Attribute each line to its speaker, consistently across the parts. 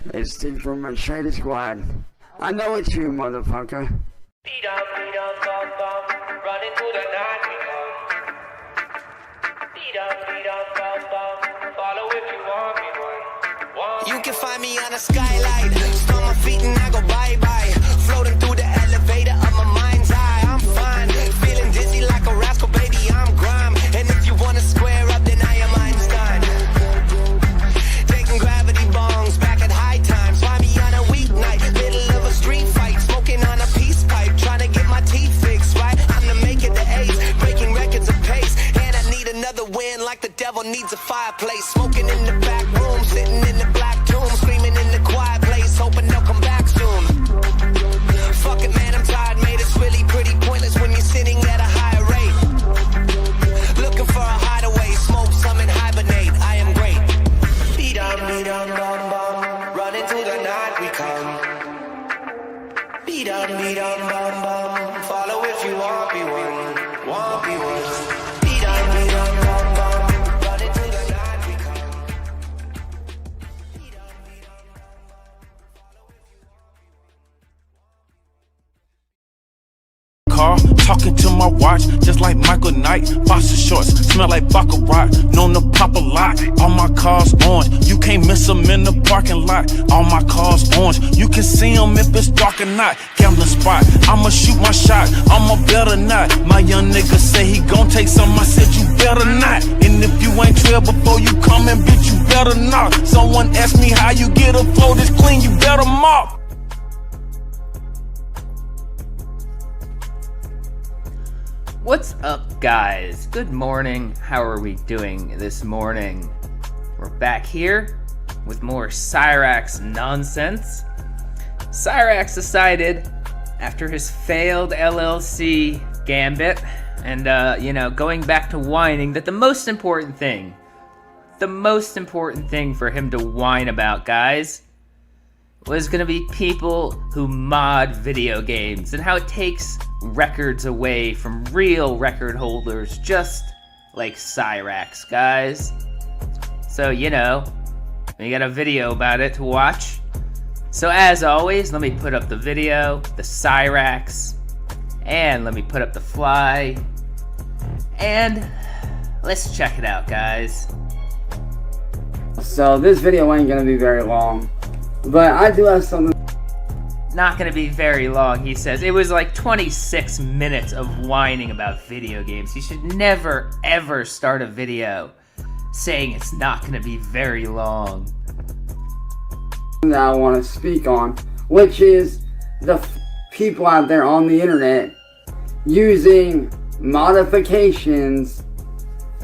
Speaker 1: It's Steve from Machete Squad. I know it's you, motherfucker.
Speaker 2: Beat up, bum, bum, running through the night we come. Beat up, bum, bum, follow if you want me one.
Speaker 3: You can find me on a skylight, stomp my feet and I go bye-bye. Floating through the elevator of my mind's eye, I'm fine. Feeling dizzy like a rascal, baby, I'm grime. And if you wanna square up, then I am Einstein. Taking gravity bongs back at high times. Find me on a weeknight, middle of a street fight. Smoking on a peace pipe, trying to get my teeth fixed, right? I'm to make it the ace, breaking records of pace. And I need another win like the devil needs a fireplace. Smoking in the back room, sitting in the black tomb. Screaming in the quiet place, hoping they'll come back soon. Fuck it, man, I'm tired, mate. It's really pretty pointless when you're sitting at a higher rate. Looking for a hideaway, smoke some and hibernate. I am great. Beat on, bum, bum, running through the night we come. Beat on, bum, bum, follow if you want me one, want me one. Beat on, bum, bum, running through the night we come. Beat on,
Speaker 4: car, talking to my watch, just like Michael Knight. Boxer shorts, smell like baccarat, known to pop a lot. All my cars orange, you can't miss them in the parking lot. All my cars orange, you can see them if it's dark or not. Gambling spot, I'ma shoot my shot, I'ma better not. My young nigga say he gon' take some, I said you better not. And if you ain't trail before you come and bitch, you better not. Someone asked me how you get a flow this clean, you better mop.
Speaker 5: What's up, guys? Good morning. How are we doing this morning? We're back here with more Cyraxx nonsense. Cyraxx decided, after his failed LLC gambit and, going back to whining, that the most important thing for him to whine about, guys, was gonna be people who mod video games and how it takes records away from real record holders just like Cyraxx, guys. So, we got a video about it to watch. So as always, let me put up the video, the Cyraxx, and let me put up the fly, and let's check it out, guys.
Speaker 1: So this video ain't gonna be very long, but I do have something.
Speaker 5: Not gonna be very long, he says. It was like 26 minutes of whining about video games. You should never, ever start a video saying it's not gonna be very long.
Speaker 1: That I want to speak on, which is the people out there on the internet using modifications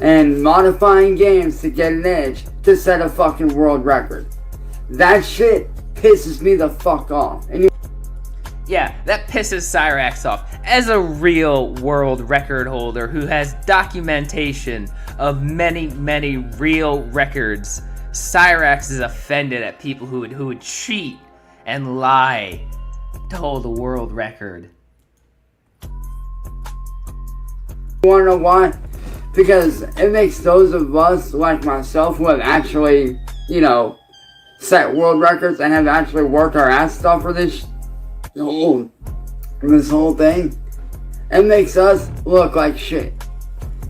Speaker 1: and modifying games to get an edge to set a fucking world record. That shit pisses me the fuck off. And
Speaker 5: yeah, that pisses Cyraxx off. As a real world record holder who has documentation of many, many real records, Cyraxx is offended at people who would cheat and lie to hold a world record.
Speaker 1: you wanna know why? Because it makes those of us like myself who have actually, set world records and have actually worked our ass off for this whole thing, it makes us look like shit.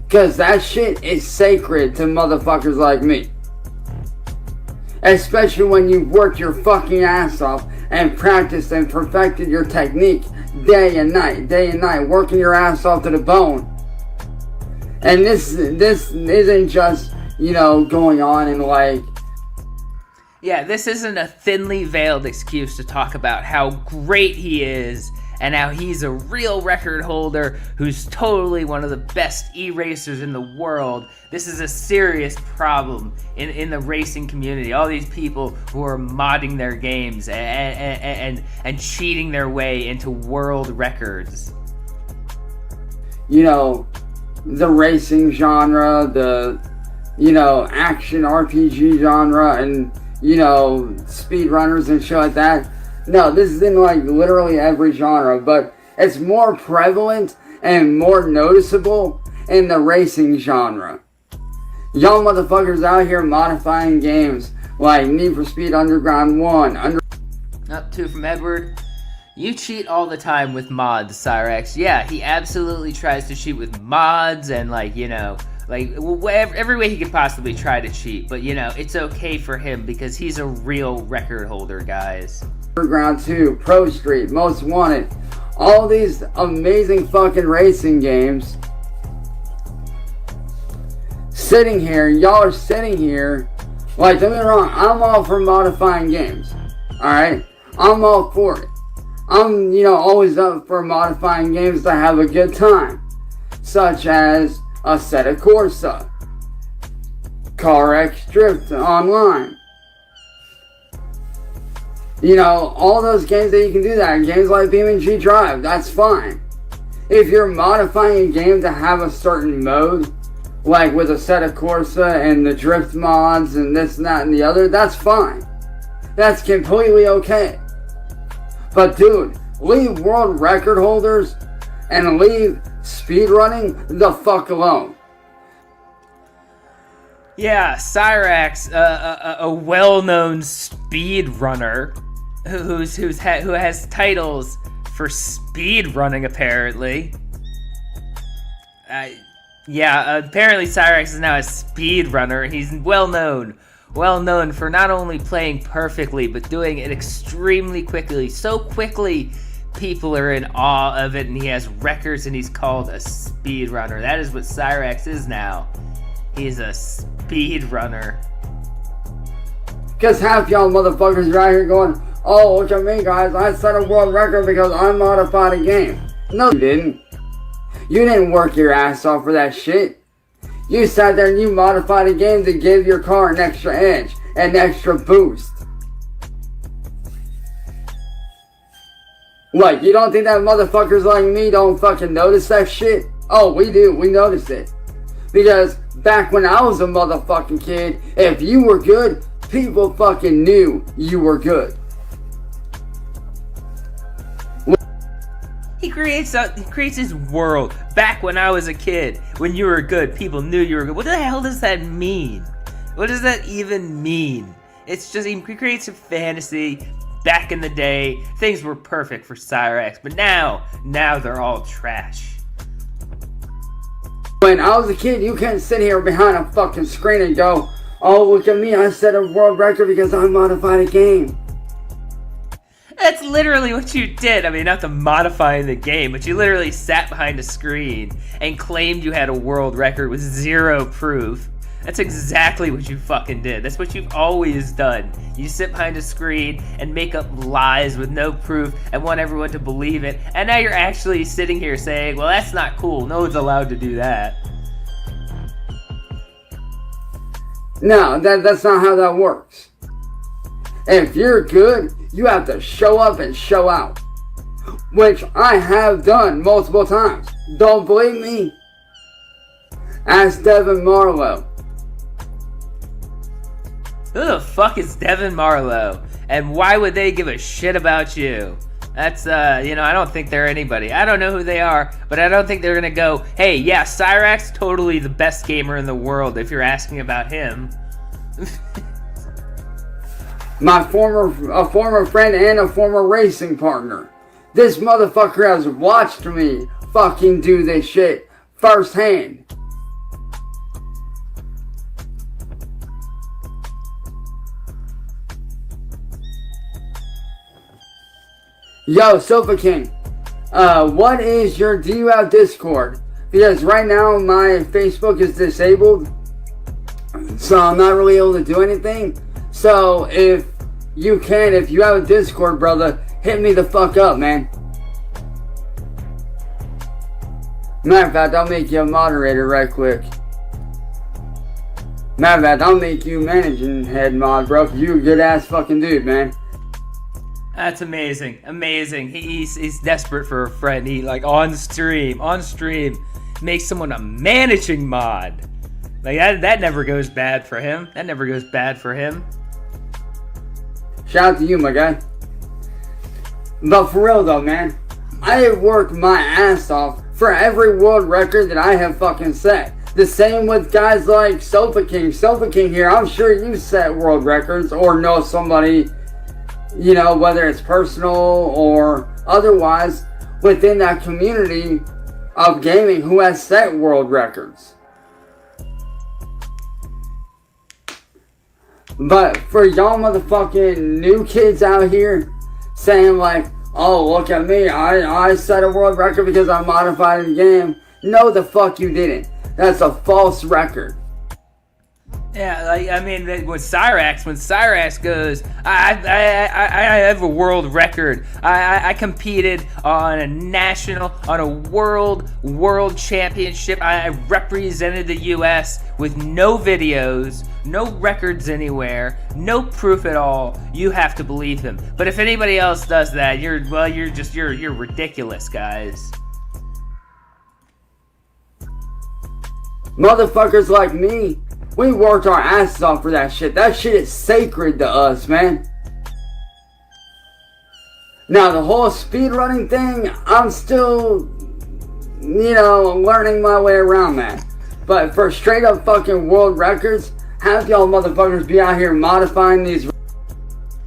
Speaker 1: Cause that shit is sacred to motherfuckers like me. Especially when you've worked your fucking ass off and practiced and perfected your technique day and night, working your ass off to the bone. And this isn't just, going on and like...
Speaker 5: Yeah, this isn't a thinly veiled excuse to talk about how great he is and how he's a real record holder who's totally one of the best e-racers in the world. This is a serious problem in the racing community. All these people who are modding their games and cheating their way into world records.
Speaker 1: The racing genre, the, action RPG genre, and, speedrunners and shit like that. No, this is in like literally every genre, but it's more prevalent and more noticeable in the racing genre. Y'all motherfuckers out here modifying games like Need for Speed Underground 1,
Speaker 5: Up 2 from Edward. You cheat all the time with mods, Cyraxx. Yeah, he absolutely tries to cheat with mods and, like, you know, like, every way he could possibly try to cheat. But, you know, it's okay for him because he's a real record holder, guys.
Speaker 1: Underground 2, Pro Street, Most Wanted, all these amazing fucking racing games. Sitting here, y'all are sitting here, like, don't get me wrong, I'm all for modifying games, alright? I'm all for it. I'm, you know, always up for modifying games to have a good time, such as Assetto Corsa, CarX Drift Online. You know, all those games that you can do that, games like BeamNG Drive, that's fine. If you're modifying a game to have a certain mode, like with Assetto Corsa and the drift mods and this and that and the other, that's fine. That's completely okay. But dude, leave world record holders and leave speedrunning the fuck alone.
Speaker 5: Yeah, Cyraxx, a well-known speedrunner who has titles for speedrunning, apparently. Apparently Cyraxx is now a speedrunner. He's well known for not only playing perfectly, but doing it extremely quickly. So quickly, people are in awe of it, and he has records, and he's called a speedrunner. That is what Cyraxx is now. He's a speedrunner.
Speaker 1: Because half y'all motherfuckers are out here going, oh, what you mean, guys? I set a world record because I modified a game. No, you didn't. You didn't work your ass off for that shit. You sat there and you modified a game to give your car an extra edge, an extra boost. What, you don't think that motherfuckers like me don't fucking notice that shit? Oh, we do. We notice it. Because back when I was a motherfucking kid, if you were good, people fucking knew you were good.
Speaker 5: He creates his world. Back when I was a kid, when you were good, people knew you were good. What the hell does that mean? What does that even mean? It's just, he creates a fantasy. Back in the day, things were perfect for Cyraxx, but now they're all trash.
Speaker 1: When I was a kid, you couldn't sit here behind a fucking screen and go, oh, look at me, I set a world record because I modified a game.
Speaker 5: That's literally what you did. I mean, not to modify the game, but you literally sat behind a screen and claimed you had a world record with zero proof. That's exactly what you fucking did. That's what you've always done. You sit behind a screen and make up lies with no proof and want everyone to believe it. And now you're actually sitting here saying, well, that's not cool. No one's allowed to do that.
Speaker 1: No, that's not how that works. If you're good, you have to show up and show out. Which I have done multiple times. Don't believe me? Ask Devin Marlowe.
Speaker 5: Who the fuck is Devin Marlowe? And why would they give a shit about you? That's, I don't think they're anybody. I don't know who they are, but I don't think they're gonna go, hey, yeah, Cyraxx, totally the best gamer in the world if you're asking about him.
Speaker 1: A former friend and a former racing partner. This motherfucker has watched me fucking do this shit firsthand. Yo, Sofa King, do you have Discord? Because right now my Facebook is disabled, so I'm not really able to do anything. So if you have a Discord, brother, hit me the fuck up, man. Matter of fact, I'll make you a moderator right quick. Matter of fact, I'll make you managing head mod, bro. You a good ass fucking dude, man.
Speaker 5: That's amazing. He's desperate for a friend. He, like, on stream, makes someone a managing mod. Like, that never goes bad for him.
Speaker 1: Shout out to you, my guy. But for real though, man, I have worked my ass off for every world record that I have fucking set. The same with guys like Sofa King. Sofa King here, I'm sure you set world records or know somebody, you know, whether it's personal or otherwise, within that community of gaming who has set world records. But for y'all motherfucking new kids out here saying like, oh, look at me, I set a world record because I modified the game. No, the fuck you didn't. That's a false record.
Speaker 5: Yeah, like, I mean, with Cyraxx, when Cyraxx goes, I have a world record. I competed on a world championship. I represented the U.S. with no videos, no records anywhere, no proof at all. You have to believe him. But if anybody else does that, you're ridiculous, guys.
Speaker 1: Motherfuckers like me, we worked our asses off for that shit. That shit is sacred to us, man. Now, the whole speedrunning thing, I'm still, you know, learning my way around that. But for straight up fucking world records, have y'all motherfuckers be out here modifying these.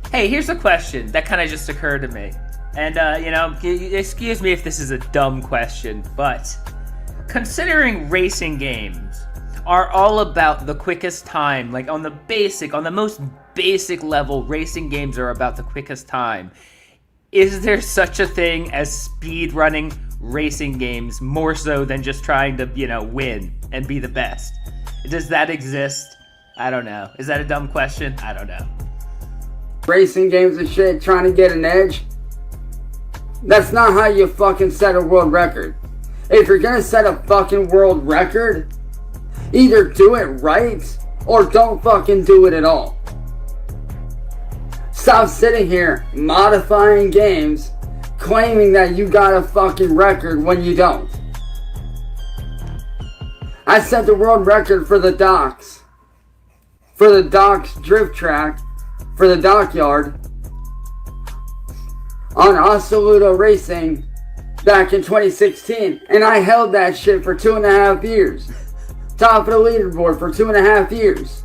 Speaker 5: Hey, here's a question that kind of just occurred to me. And, you know, excuse me if this is a dumb question, but considering racing games are all about the quickest time, like on the most basic level, racing games are about the quickest time. Is there such a thing as speed running racing games more so than just trying to, you know, win and be the best? Does that exist? I don't know. Is that a dumb question? I don't know.
Speaker 1: Racing games and shit, trying to get an edge. That's not how you fucking set a world record. If you're gonna set a fucking world record, either do it right or don't fucking do it at all. Stop sitting here modifying games, claiming that you got a fucking record when you don't. I set the world record for the docks. For the docks drift track, for the dockyard, on Assoluto Racing back in 2016. And I held that shit for 2.5 years. Top of the leaderboard for 2.5 years.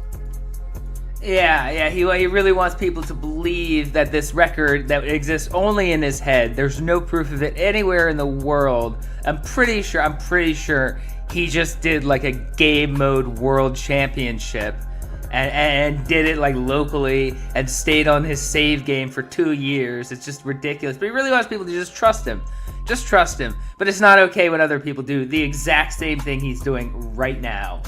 Speaker 5: Yeah, he really wants people to believe that this record that exists only in his head, there's no proof of it anywhere in the world. I'm pretty sure he just did like a game mode world championship and did it like locally and stayed on his save game for 2 years. It's just ridiculous. But he really wants people to just trust him. Just trust him. But it's not okay when other people do the exact same thing he's doing right now.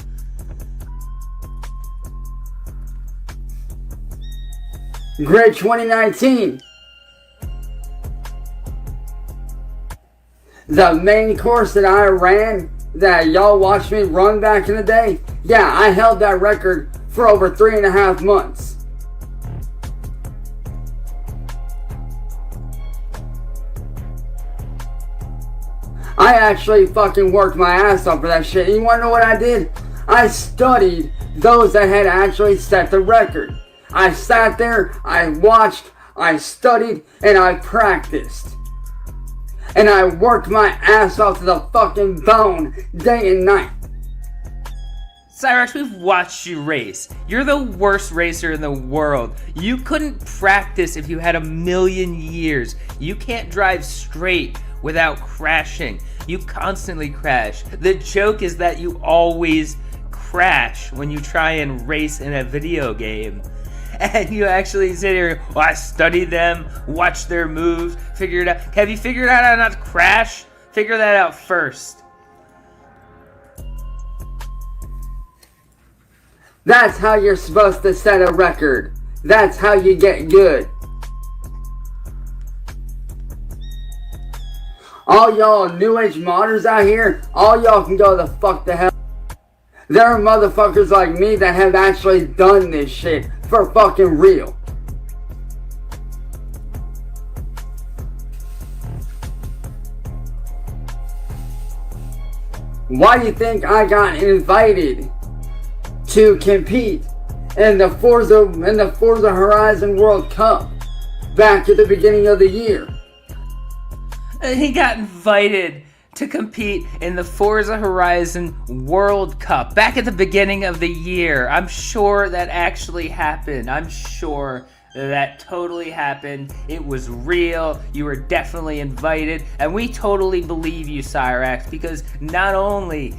Speaker 1: Grid 2019. The main course that I ran, that y'all watched me run back in the day, yeah, I held that record for over 3.5 months. I actually fucking worked my ass off for that shit. And you wanna know what I did? I studied those that had actually set the record. I sat there, I watched, I studied, and I practiced. And I worked my ass off to the fucking bone, day and night.
Speaker 5: Cyraxx, we've watched you race. You're the worst racer in the world. You couldn't practice if you had 1,000,000 years. You can't drive straight without crashing. You constantly crash. The joke is that you always crash when you try and race in a video game. And you actually sit here, well, I studied them, watched their moves, figured out. Have you figured out how not to crash? Figure that out first.
Speaker 1: That's how you're supposed to set a record. That's how you get good. All y'all new age modders out here, all y'all can go the fuck to hell. There are motherfuckers like me that have actually done this shit for fucking real. Why do you think I got invited to compete in the Forza Horizon World Cup back at the beginning of the year?
Speaker 5: He got invited to compete in the Forza Horizon World Cup back at the beginning of the year. I'm sure that actually happened. I'm sure that totally happened. It was real. You were definitely invited, and we totally believe you, Cyraxx, because not only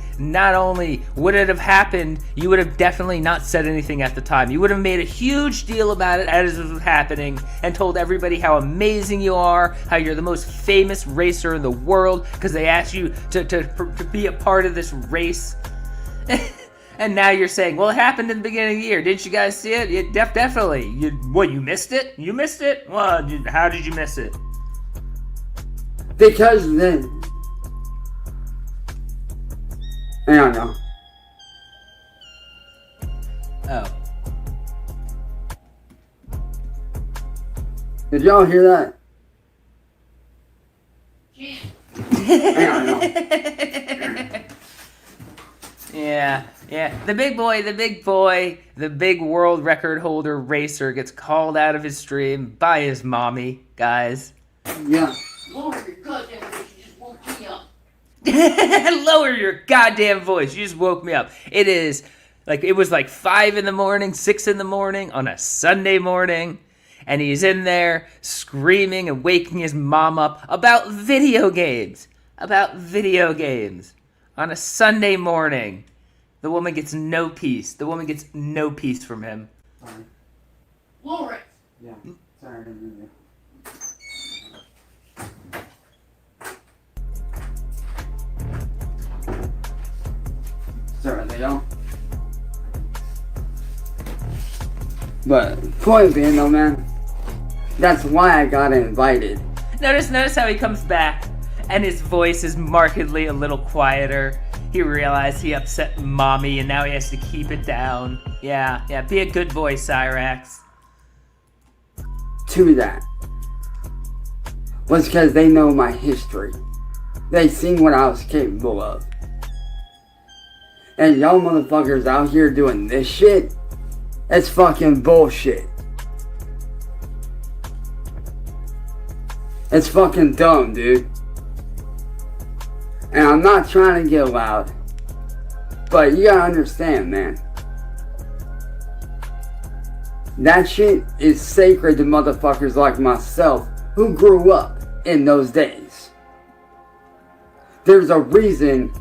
Speaker 5: would it have happened, you would have definitely not said anything at the time. You would have made a huge deal about it as it was happening and told everybody how amazing you are, how you're the most famous racer in the world because they asked you to be a part of this race. And now you're saying, well, it happened in the beginning of the year. Didn't you guys see it? Definitely. You missed it? You missed it? Well, how did you miss it?
Speaker 1: Because then... I don't know.
Speaker 5: Oh.
Speaker 1: Did y'all hear that? I don't know.
Speaker 5: Yeah. The big world record holder racer gets called out of his stream by his mommy, guys.
Speaker 1: Yeah.
Speaker 6: Lower your goddamn voice, you just woke me up.
Speaker 5: Lower your goddamn voice, you just woke me up. It was like 5 in the morning, 6 in the morning on a Sunday morning, and he's in there screaming and waking his mom up about video games. On a Sunday morning. The woman gets no peace. The woman gets no peace from him.
Speaker 1: Sorry.
Speaker 6: Lower it.
Speaker 1: Yeah. Sorry, I didn't mean to. Sorry, they don't. But point being though, man, that's why I got invited.
Speaker 5: Notice how he comes back and his voice is markedly a little quieter. He realized he upset mommy and now he has to keep it down. Yeah, be a good boy, Cyraxx.
Speaker 1: To that was because they know my history. They seen what I was capable of. And y'all motherfuckers out here doing this shit, it's fucking bullshit. It's fucking dumb, dude. And I'm not trying to get loud, but you gotta understand, man. That shit is sacred to motherfuckers like myself who grew up in those days. There's a reason.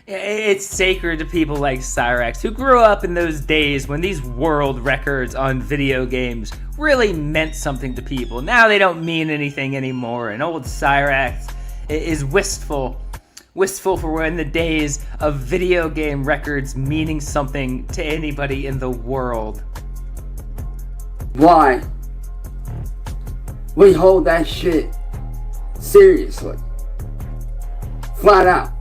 Speaker 5: It's sacred to people like Cyraxx, who grew up in those days when these world records on video games really meant something to people. Now they don't mean anything anymore, and old Cyraxx is wistful for when the days of video game records meaning something to anybody in the world.
Speaker 1: Why? We hold that shit seriously. Flat out.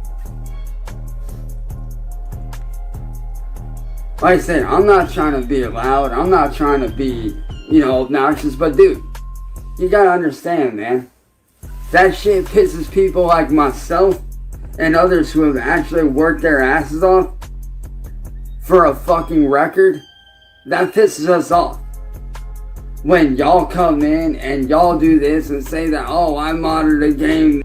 Speaker 1: Like I said, I'm not trying to be loud. I'm not trying to be, obnoxious. But dude, you gotta understand, man. That shit pisses people like myself and others who have actually worked their asses off for a fucking record. That pisses us off. When y'all come in and y'all do this and say that, oh, I modded a game.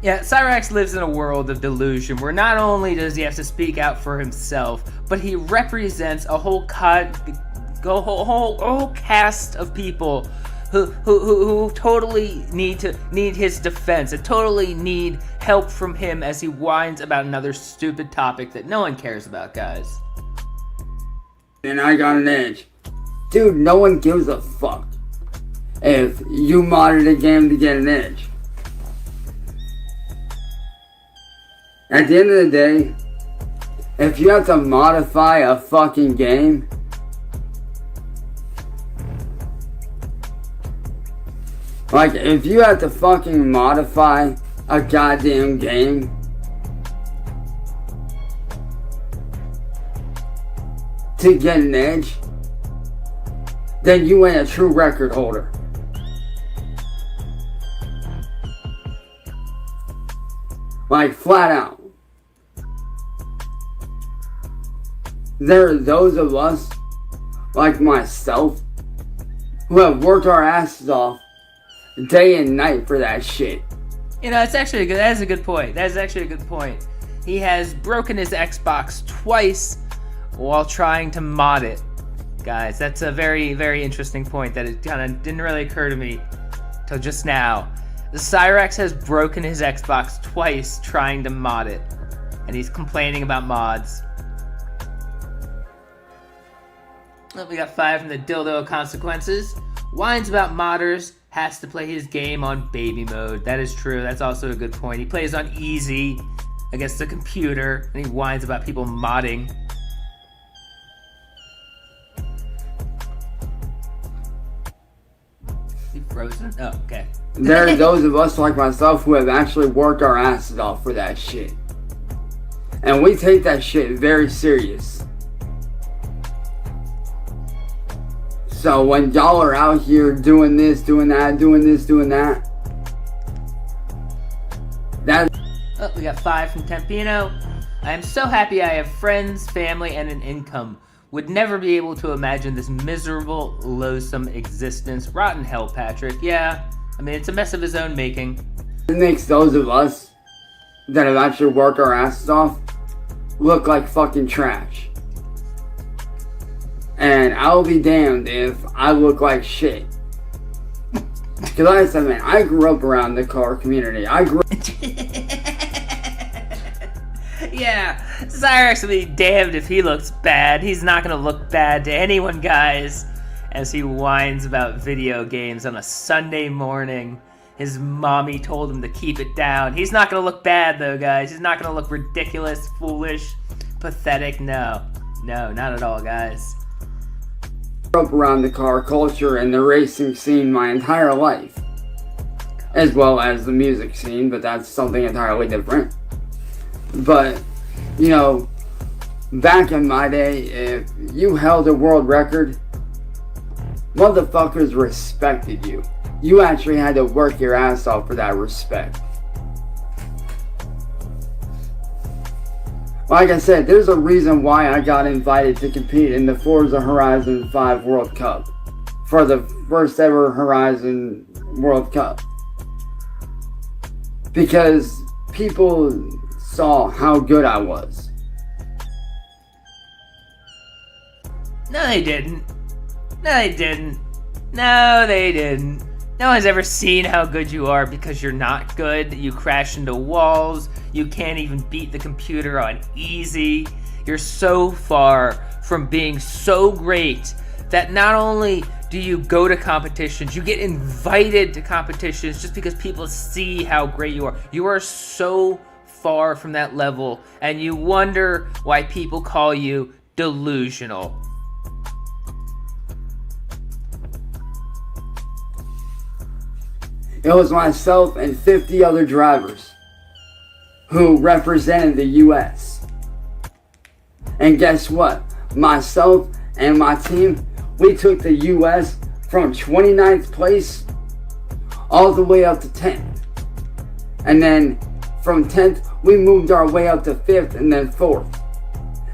Speaker 5: Yeah, Cyraxx lives in a world of delusion where not only does he have to speak out for himself, but he represents a whole cast of people who totally need his defense and totally need help from him as he whines about another stupid topic that no one cares about, guys.
Speaker 1: And I got an edge. Dude, no one gives a fuck if you modded a game to get an edge. At the end of the day, if you have to modify a fucking game, like if you have to fucking modify a goddamn game to get an edge, then you ain't a true record holder. Like flat out. There are those of us, like myself, who have worked our asses off day and night for that shit.
Speaker 5: You know, that is a good point. That is actually a good point. He has broken his Xbox twice while trying to mod it. Guys, that's a very, very interesting point that it kind of didn't really occur to me till just now. The Cyraxx has broken his Xbox twice trying to mod it, and he's complaining about mods. Oh, we got 5 from the Dildo Consequences. Whines about modders, has to play his game on baby mode. That is true. That's also a good point. He plays on easy against the computer, and he whines about people modding. Is he frozen? Oh, okay.
Speaker 1: There are those of us like myself who have actually worked our asses off for that shit. And we take that shit very serious. So when y'all are out here doing this, doing that, doing this, doing that,
Speaker 5: Oh, we got 5 from Tempino. I am so happy I have friends, family, and an income. Would never be able to imagine this miserable, loathsome existence. Rotten hell, Patrick. Yeah, I mean, it's a mess of his own making.
Speaker 1: it makes those of us that have actually worked our asses off look like fucking trash. And I'll be damned if I look like shit. Because like I said, man, I grew up around the car community.
Speaker 5: Yeah, Cyraxx will be damned if he looks bad. He's not gonna look bad to anyone, guys. As he whines about video games on a Sunday morning. His mommy told him to keep it down. He's not gonna look bad though, guys. He's not gonna look ridiculous, foolish, pathetic. No, not at all, guys.
Speaker 1: Up around the car culture and the racing scene my entire life, as well as the music scene, but that's something entirely different. But, you know, back in my day, if you held a world record, motherfuckers respected you. You actually had to work your ass off for that respect. Like I said, there's a reason why I got invited to compete in the Forza Horizon 5 World Cup. For the first ever Horizon World Cup. Because people saw how good I was.
Speaker 5: No, they didn't. No, they didn't. No, they didn't. No one's ever seen how good you are because you're not good. You crash into walls. You can't even beat the computer on easy. You're so far from being so great that not only do you go to competitions, you get invited to competitions just because people see how great you are. You are so far from that level, and you wonder why people call you delusional.
Speaker 1: It was myself and 50 other drivers who represented the US. And guess what? Myself and my team, we took the US from 29th place all the way up to 10th. And then from 10th, we moved our way up to 5th and then 4th.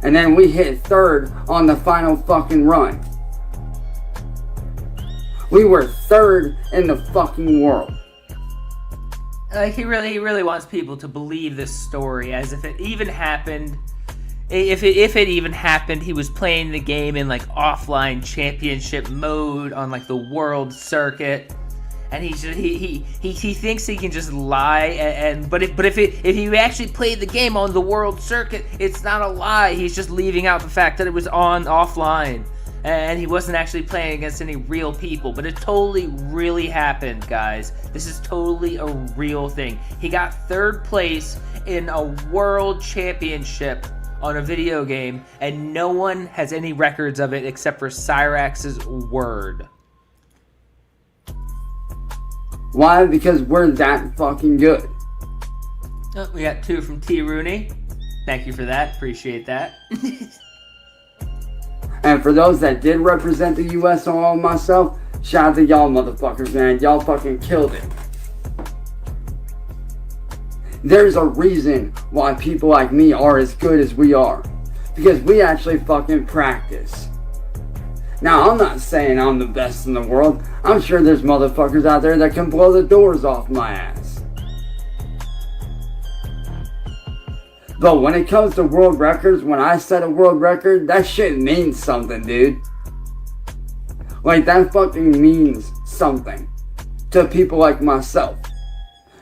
Speaker 1: And then we hit 3rd on the final fucking run. We were 3rd in the fucking world.
Speaker 5: Like, he really wants people to believe this story as if it even happened. If it even happened, he was playing the game in like offline championship mode on like the world circuit, and he thinks he can just lie. But if he actually played the game on the world circuit, it's not a lie. He's just leaving out the fact that it was on offline. And he wasn't actually playing against any real people, but it totally really happened, guys. This is totally a real thing. He got 3rd place in a world championship on a video game, and no one has any records of it except for Cyraxx's word.
Speaker 1: Why? Because we're that fucking good.
Speaker 5: Oh, we got 2 from T. Rooney. Thank you for that. Appreciate that.
Speaker 1: And for those that did represent the US along with myself, shout out to y'all motherfuckers, man. Y'all fucking killed it. There's a reason why people like me are as good as we are. Because we actually fucking practice. Now, I'm not saying I'm the best in the world. I'm sure there's motherfuckers out there that can blow the doors off my ass. But when it comes to world records, when I set a world record, that shit means something, dude. Like, that fucking means something to people like myself,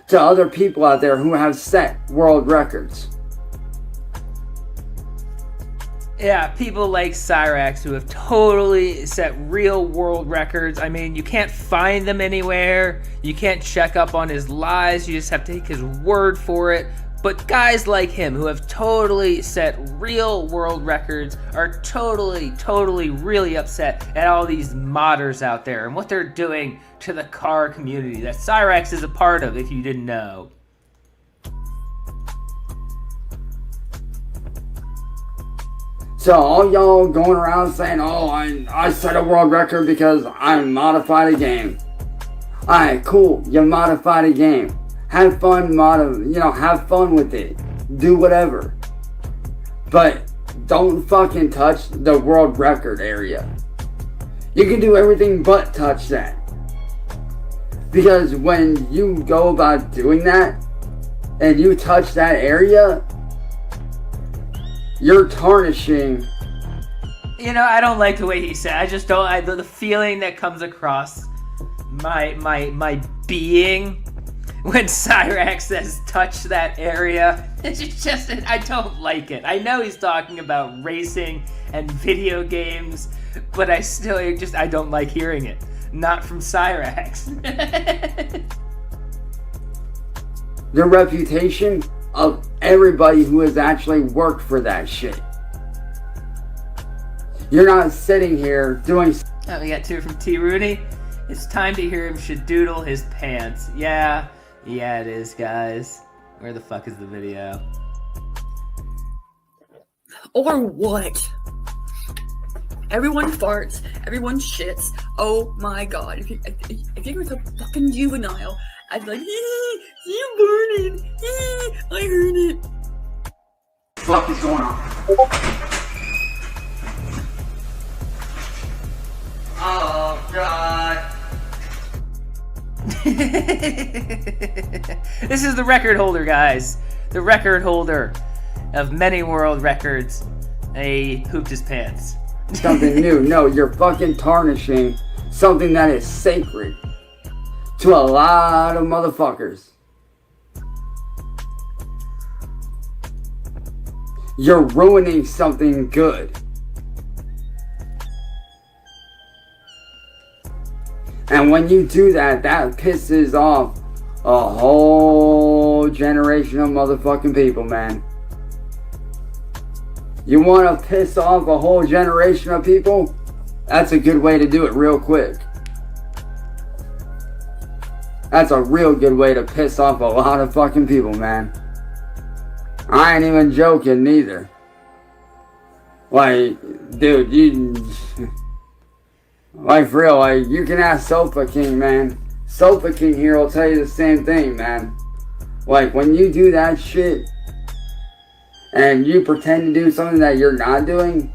Speaker 1: to other people out there who have set world records.
Speaker 5: Yeah, people like Cyraxx who have totally set real world records. I mean, you can't find them anywhere. You can't check up on his lies. You just have to take his word for it. But guys like him who have totally set real world records are totally really upset at all these modders out there and what they're doing to the car community that Cyraxx is a part of, if you didn't know.
Speaker 1: So all y'all going around saying, oh, I set a world record because I modified a game. Alright, cool, you modified a game. Have fun, have fun with it. Do whatever. But don't fucking touch the world record area. You can do everything but touch that. Because when you go about doing that, and you touch that area, you're tarnishing.
Speaker 5: You know, I don't like the way he said. I just don't. The feeling that comes across my being when Cyraxx says touch that area, it's just, I don't like it. I know he's talking about racing and video games, but I don't like hearing it. Not from Cyraxx.
Speaker 1: The reputation of everybody who has actually worked for that shit. You're not sitting here doing...
Speaker 5: Oh, we got two from T. Rooney. It's time to hear him shadoodle his pants. Yeah, it is, guys. Where the fuck is the video?
Speaker 7: Or what? Everyone farts. Everyone shits. Oh my god. If you were so fucking juvenile, I'd be like, you burning. I heard it.
Speaker 1: What the fuck is going on? Oh god.
Speaker 5: This is the record holder, guys. The record holder of many world records. He pooped his pants.
Speaker 1: Something new. No, you're fucking tarnishing something that is sacred to a lot of motherfuckers. You're ruining something good. And when you do that, that pisses off a whole generation of motherfucking people, man. You want to piss off a whole generation of people? That's a good way to do it real quick. That's a real good way to piss off a lot of fucking people, man. I ain't even joking neither. Like, dude, like for real, like, you can ask Sofa King, man. Sofa King here will tell you the same thing, man. Like, when you do that shit, and you pretend to do something that you're not doing,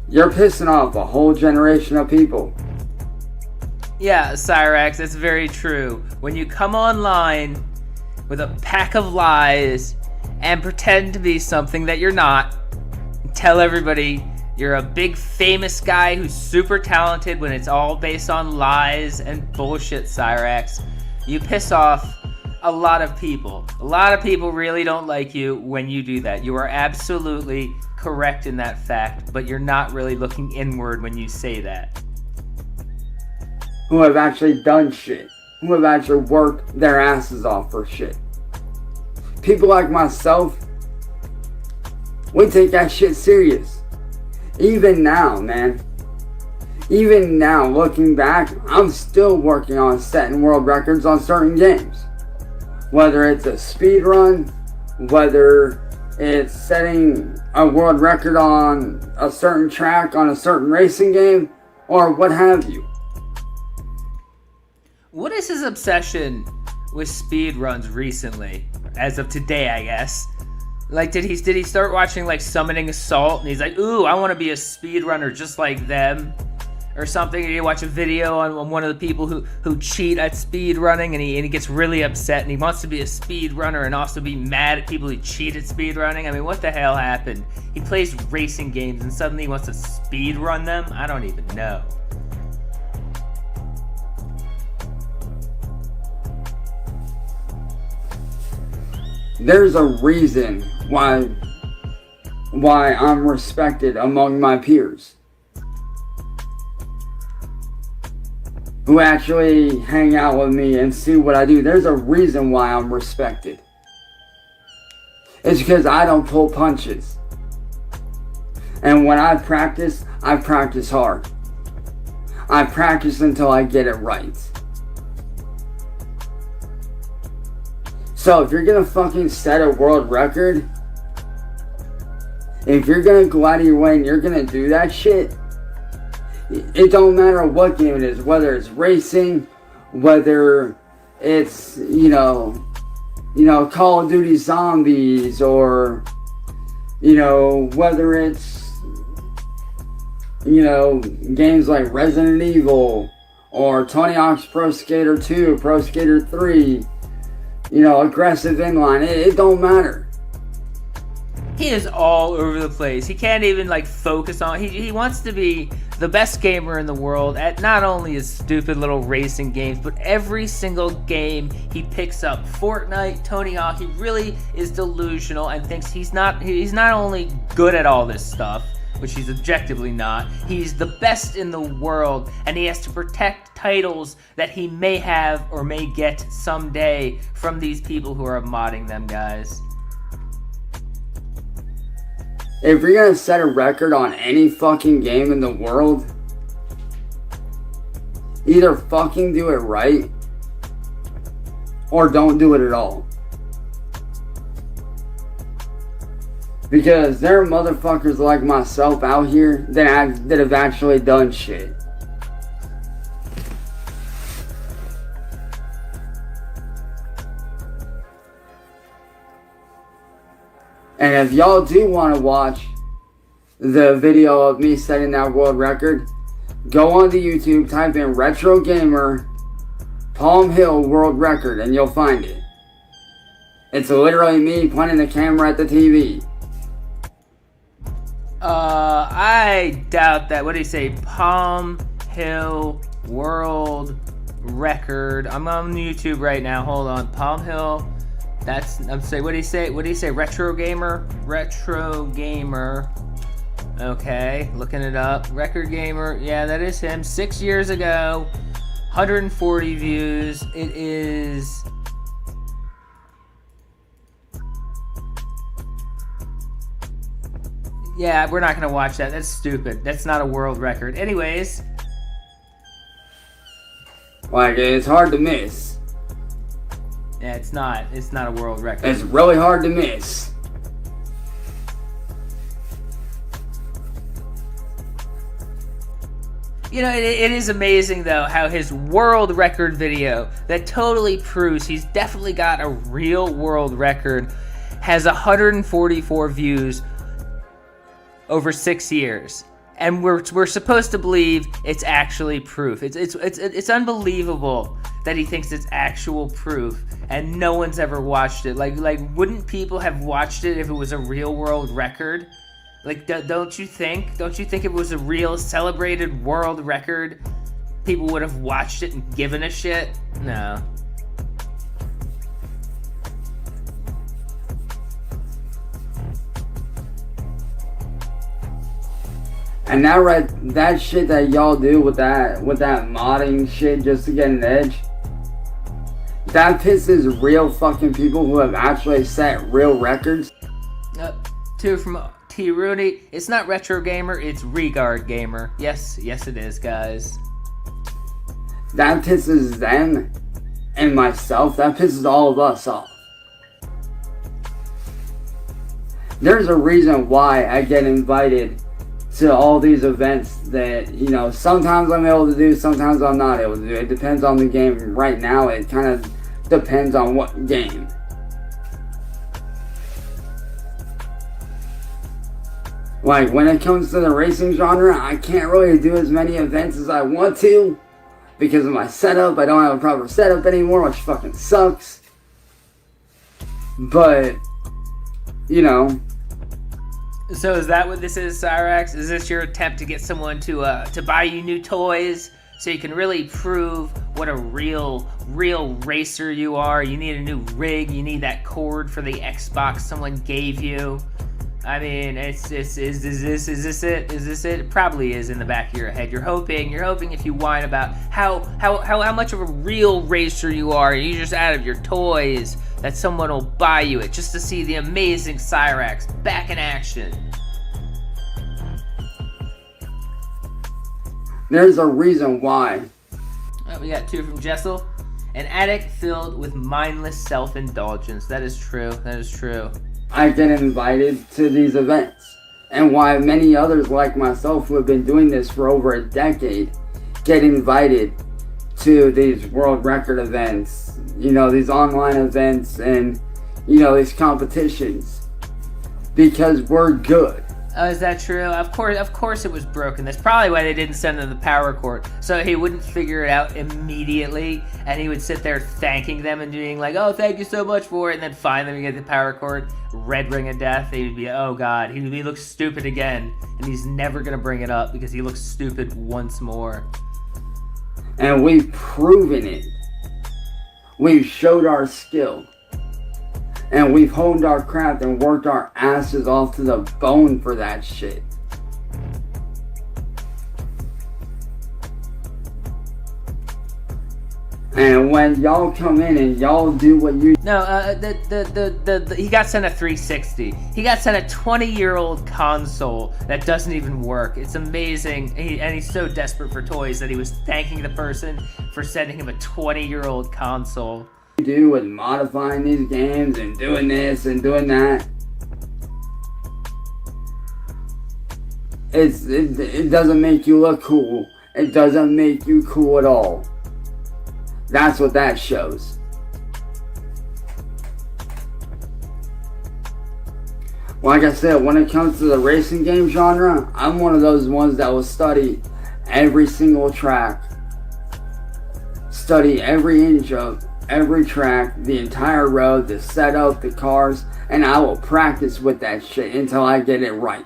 Speaker 1: you're pissing off a whole generation of people.
Speaker 5: Yeah, Cyraxx, that's very true. When you come online with a pack of lies and pretend to be something that you're not, tell everybody you're a big famous guy who's super talented when it's all based on lies and bullshit, Cyraxx, you piss off a lot of people. A lot of people really don't like you when you do that. You are absolutely correct in that fact, but you're not really looking inward when you say that.
Speaker 1: Who have actually done shit. Who have actually worked their asses off for shit. People like myself, we take that shit serious. Even now, man. Even now, looking back, I'm still working on setting world records on certain games. Whether it's a speed run, whether it's setting a world record on a certain track on a certain racing game, or what have you.
Speaker 5: What is his obsession with speed runs recently? As of today, I guess. Like, did he start watching like Summoning Assault and he's like, ooh, I want to be a speedrunner just like them? or something, or you watch a video on one of the people who cheat at speed running, and he gets really upset, and he wants to be a speed runner and also be mad at people who cheat at speed running. I mean, what the hell happened? He plays racing games and suddenly he wants to speed run them? I don't even know.
Speaker 1: There's a reason why I'm respected among my peers, who actually hang out with me and see what I do. There's a reason why I'm respected. It's because I don't pull punches. And when I practice hard. I practice until I get it right. So if you're gonna fucking set a world record, if you're gonna go out of your way and you're gonna do that shit, it don't matter what game it is, whether it's racing, whether it's, Call of Duty Zombies, or, whether it's, games like Resident Evil, or Tony Hawk's Pro Skater 2, Pro Skater 3, aggressive inline, it don't matter.
Speaker 5: He is all over the place. He can't even focus on. He wants to be the best gamer in the world at not only his stupid little racing games, but every single game he picks up. Fortnite, Tony Hawk. He really is delusional and thinks he's not only good at all this stuff, which he's objectively not. He's the best in the world, and he has to protect titles that he may have or may get someday from these people who are modding them, guys.
Speaker 1: If you're gonna set a record on any fucking game in the world, either fucking do it right, or don't do it at all. Because there are motherfuckers like myself out here that have actually done shit. And if y'all do want to watch the video of me setting that world record, go on to YouTube, type in Retro Gamer Palm Hill World Record, and you'll find it. It's literally me pointing the camera at the TV.
Speaker 5: I doubt that. What do you say? Palm Hill World Record. I'm on YouTube right now. Hold on. Palm Hill. I'm saying. What do you say? What do you say? Retro Gamer. Retro Gamer. Okay, looking it up. Record Gamer. Yeah, that is him. 6 years ago. 140 views. It is. Yeah, we're not going to watch that. That's stupid. That's not a world record. Anyways.
Speaker 1: It's hard to miss.
Speaker 5: Yeah, it's not. It's not a world record.
Speaker 1: It's really hard to miss.
Speaker 5: It is amazing, though, how his world record video that totally proves he's definitely got a real world record has 144 views over 6 years, and we're supposed to believe it's actually proof. It's unbelievable that he thinks it's actual proof, and no one's ever watched it. Like wouldn't people have watched it if it was a real world record? Don't you think if it was a real celebrated world record, people would have watched it and given a shit? No.
Speaker 1: And that shit that y'all do with that modding shit just to get an edge, that pisses real fucking people who have actually set real records.
Speaker 5: Two from T. Rooney. It's not Retro Gamer, it's Regard Gamer. Yes, it is, guys.
Speaker 1: That pisses them and myself. That pisses all of us off. There's a reason why I get invited to all these events that, sometimes I'm able to do, sometimes I'm not able to do. It depends on the game. Right now, it kind of depends on what game. Like, when it comes to the racing genre, I can't really do as many events as I want to because of my setup. I don't have a proper setup anymore, which fucking sucks. But, you know.
Speaker 5: So is that what this is, Cyraxx? Is this your attempt to get someone to buy you new toys so you can really prove what a real racer you are? You need a new rig. You need that cord for the Xbox someone gave you. I mean, is this it? Is this it? It probably is in the back of your head. You're hoping if you whine about how much of a real racer you are, you just out of your toys, that someone will buy you it just to see the amazing Cyraxx back in action.
Speaker 1: There's a reason why.
Speaker 5: We got 2 from Jessel. An addict filled with mindless self-indulgence. That is true. That is true.
Speaker 1: I get invited to these events, and why many others like myself who have been doing this for over a decade get invited to these world record events, you know, these online events, and, you know, these competitions, because we're good.
Speaker 5: Oh, is that true? Of course it was broken. That's probably why they didn't send him the power cord. So he wouldn't figure it out immediately, and he would sit there thanking them and being like, oh, thank you so much for it, and then finally get the power cord, red ring of death. He would be, oh god, he looks stupid again, and he's never gonna bring it up because he looks stupid once more.
Speaker 1: And we've proven it. We've showed our skill. And we've honed our craft and worked our asses off to the bone for that shit. And when y'all come in and y'all do what you...
Speaker 5: No, he got sent a 360. He got sent a 20-year-old console that doesn't even work. It's amazing. And he's so desperate for toys that he was thanking the person for sending him a 20-year-old console.
Speaker 1: Do with modifying these games and doing this and doing that, it doesn't make you look cool. It doesn't make you cool at all. That's what that shows. Like I said, when it comes to the racing game genre, I'm one of those ones that will study every single track, study every inch of every track, the entire road, the setup, the cars, and I will practice with that shit until I get it right.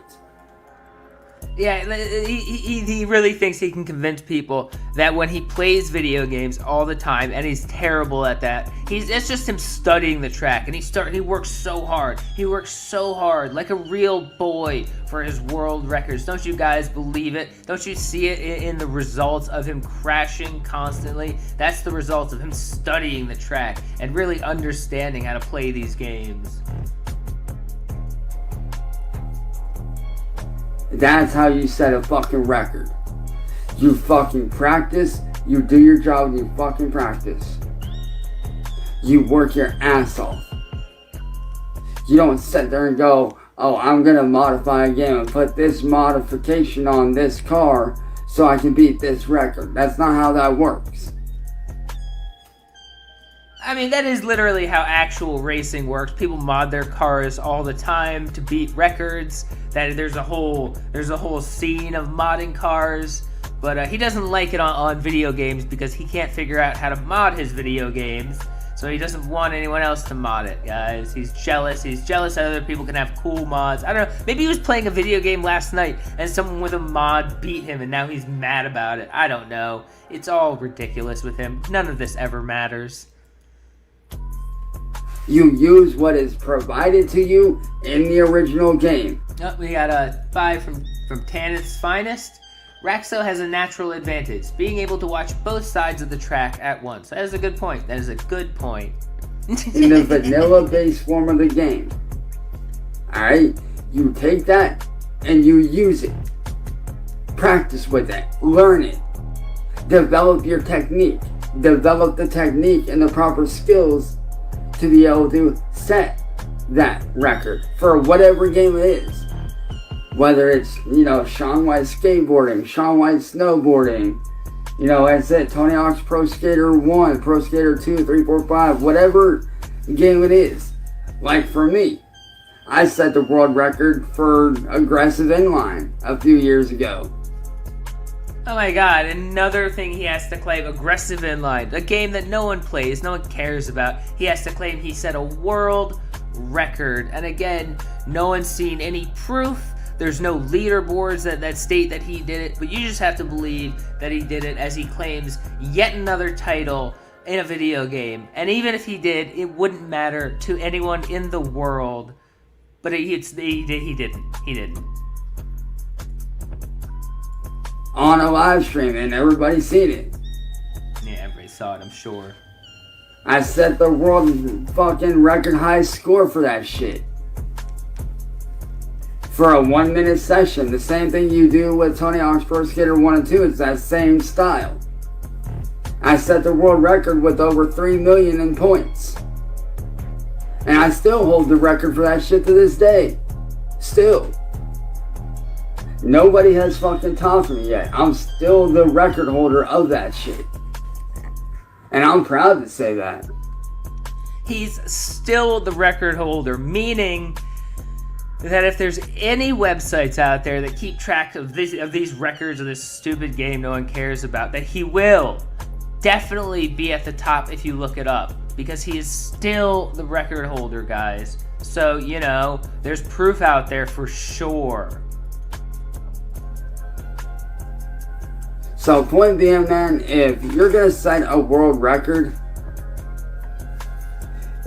Speaker 5: Yeah, he really thinks he can convince people that when he plays video games all the time, and he's terrible at that, it's just him studying the track, and he works so hard. He works so hard, like a real boy, for his world records. Don't you guys believe it? Don't you see it in the results of him crashing constantly? That's the results of him studying the track and really understanding how to play these games.
Speaker 1: That's how you set a fucking record. You fucking practice, you do your job, and you fucking practice. You work your ass off. You don't sit there and go, oh, I'm gonna modify a game and put this modification on this car so I can beat this record. That's not how that works.
Speaker 5: I mean, that is literally how actual racing works. People mod their cars all the time to beat records. That there's a whole scene of modding cars, but he doesn't like it on video games because he can't figure out how to mod his video games. So he doesn't want anyone else to mod it, guys. He's jealous. He's jealous that other people can have cool mods. I don't know. Maybe he was playing a video game last night and someone with a mod beat him and now he's mad about it. I don't know. It's all ridiculous with him. None of this ever matters.
Speaker 1: You use what is provided to you in the original game.
Speaker 5: Oh, we got a 5 from Tanith's Finest. Raxo has a natural advantage, being able to watch both sides of the track at once. That is a good point. That is a good point.
Speaker 1: In the vanilla-based form of the game. Alright? You take that and you use it. Practice with it. Learn it. Develop your technique. Develop the technique and the proper skills to be able to set that record for whatever game it is. Whether it's, Shaun White skateboarding, Shaun White snowboarding, that's it, Tony Hawk's Pro Skater 1, Pro Skater 2, 3, 4, 5, whatever game it is. Like for me, I set the world record for aggressive inline a few years ago.
Speaker 5: Oh my god, another thing he has to claim, aggressive inline. A game that no one plays, no one cares about. He has to claim he set a world record. And again, no one's seen any proof. There's no leaderboards that state that he did it. But you just have to believe that he did it as he claims yet another title in a video game. And even if he did, it wouldn't matter to anyone in the world. But he didn't. He didn't.
Speaker 1: On a live stream, and everybody's seen it.
Speaker 5: Yeah, everybody saw it, I'm sure.
Speaker 1: I set the world fucking record high score for that shit. For a 1 minute session. The same thing you do with Tony Hawk's Pro Skater 1 and 2. It's that same style. I set the world record with over 3 million in points. And I still hold the record for that shit to this day. Still. Nobody has fucking topped me yet. I'm still the record holder of that shit. And I'm proud to say that.
Speaker 5: He's still the record holder, meaning that if there's any websites out there that keep track of these records of this stupid game no one cares about, that he will definitely be at the top if you look it up. Because he is still the record holder, guys. So, you know, there's proof out there for sure.
Speaker 1: So, point being, man, if you're going to set a world record,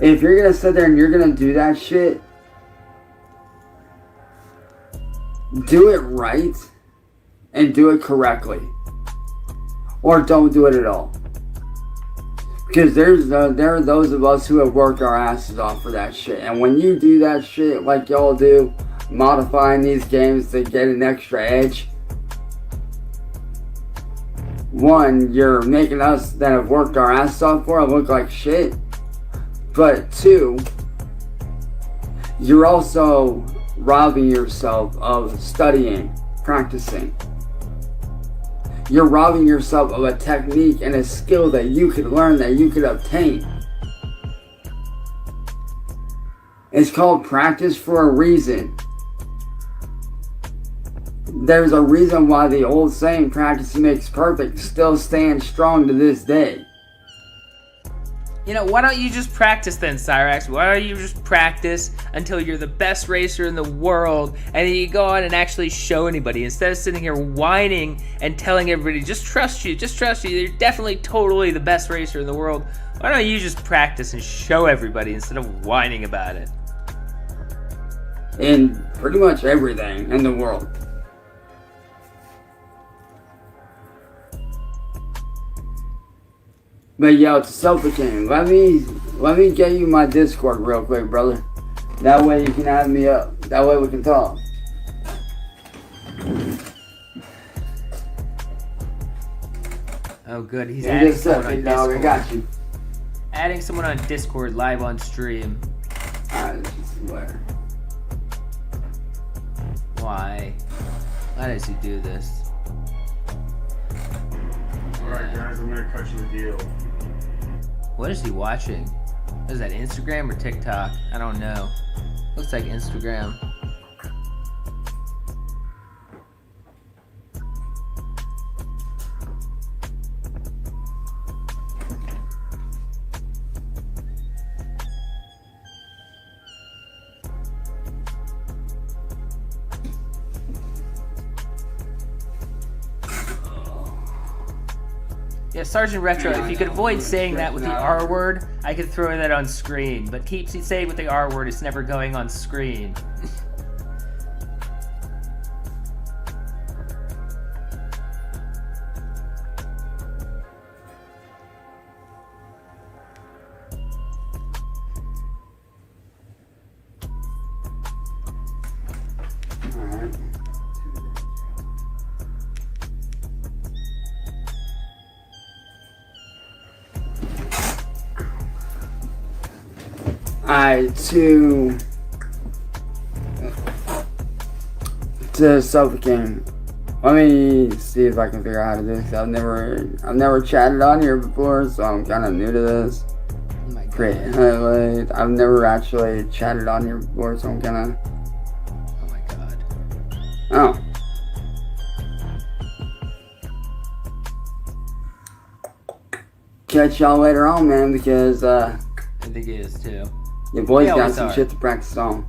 Speaker 1: if you're going to sit there and you're going to do that shit, do it right and do it correctly. Or don't do it at all. Because there are those of us who have worked our asses off for that shit. And when you do that shit like y'all do, modifying these games to get an extra edge, one, you're making us that have worked our ass off for it look like shit. But two, you're also robbing yourself of studying, practicing. You're robbing yourself of a technique and a skill that you could learn, that you could obtain. It's called practice for a reason. There's a reason why the old saying, practice makes perfect, still stands strong to this day.
Speaker 5: You know, why don't you just practice then, Cyraxx? Why don't you just practice until you're the best racer in the world, and then you go on and actually show anybody, instead of sitting here whining and telling everybody, just trust you, you're definitely totally the best racer in the world. Why don't you just practice and show everybody instead of whining about it?
Speaker 1: In pretty much everything in the world. But yo, to Self-King, let me get you my Discord real quick, brother. That way you can have me up. That way we can talk.
Speaker 5: Oh good, he's
Speaker 1: You
Speaker 5: adding
Speaker 1: just said
Speaker 5: someone
Speaker 1: me,
Speaker 5: on
Speaker 1: dog. I
Speaker 5: Discord.
Speaker 1: got you.
Speaker 5: Adding someone on Discord live on stream.
Speaker 1: I swear.
Speaker 5: Why? Why does he do this?
Speaker 8: Alright guys, I'm gonna cut you a deal.
Speaker 5: What is he watching? What is that, Instagram or TikTok? I don't know. Looks like Instagram. Yeah, Sergeant Retro, if you could avoid saying that with the R word, I could throw that on screen. But keep saying with the R word, it's never going on screen.
Speaker 1: Alright, to Self-King. Let me see if I can figure out how to do this. I've never chatted on here before, so I'm kind of new to this.
Speaker 5: Oh my
Speaker 1: Great. I've never actually chatted on here before, so I'm gonna.
Speaker 5: Oh my god.
Speaker 1: Oh. Catch y'all later on, man, because
Speaker 5: I think he is too.
Speaker 1: your boys
Speaker 5: They
Speaker 1: got
Speaker 5: always
Speaker 1: some
Speaker 5: are.
Speaker 1: shit to practice on.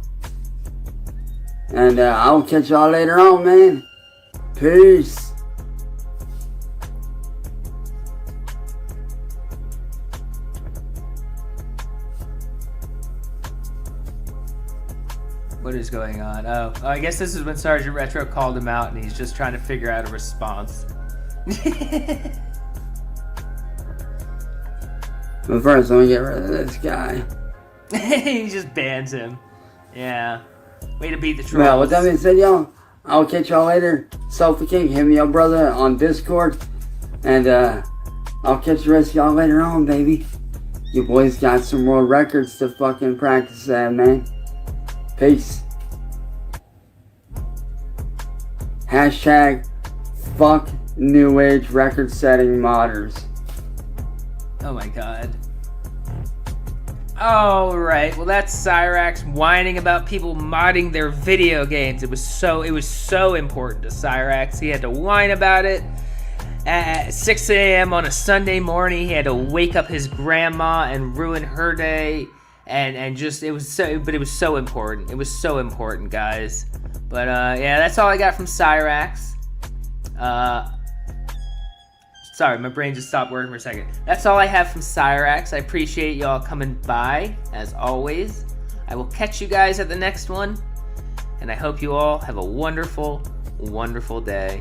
Speaker 1: And I'll catch y'all later on, man. Peace.
Speaker 5: What is going on? Oh, I guess this is when Sergeant Retro called him out and he's just trying to figure out a response.
Speaker 1: But first, let me get rid of this guy.
Speaker 5: He just bans him. Yeah. Way to beat the trolls.
Speaker 1: Well, with that being said, y'all, I'll catch y'all later. Self the King, hit me up, brother, on Discord. And I'll catch the rest of y'all later on, baby. You boys got some world records to fucking practice at, man. Peace. Hashtag fuck new age record setting modders.
Speaker 5: Oh my god. Alright, well that's Cyraxx whining about people modding their video games. It was so important to Cyraxx. He had to whine about it. At 6 a.m. on a Sunday morning, he had to wake up his grandma and ruin her day. And just, it was so important. It was so important, guys. But yeah, that's all I got from Cyraxx. Sorry, my brain just stopped working for a second. That's all I have from Cyraxx. I appreciate y'all coming by, as always. I will catch you guys at the next one. And I hope you all have a wonderful, wonderful day.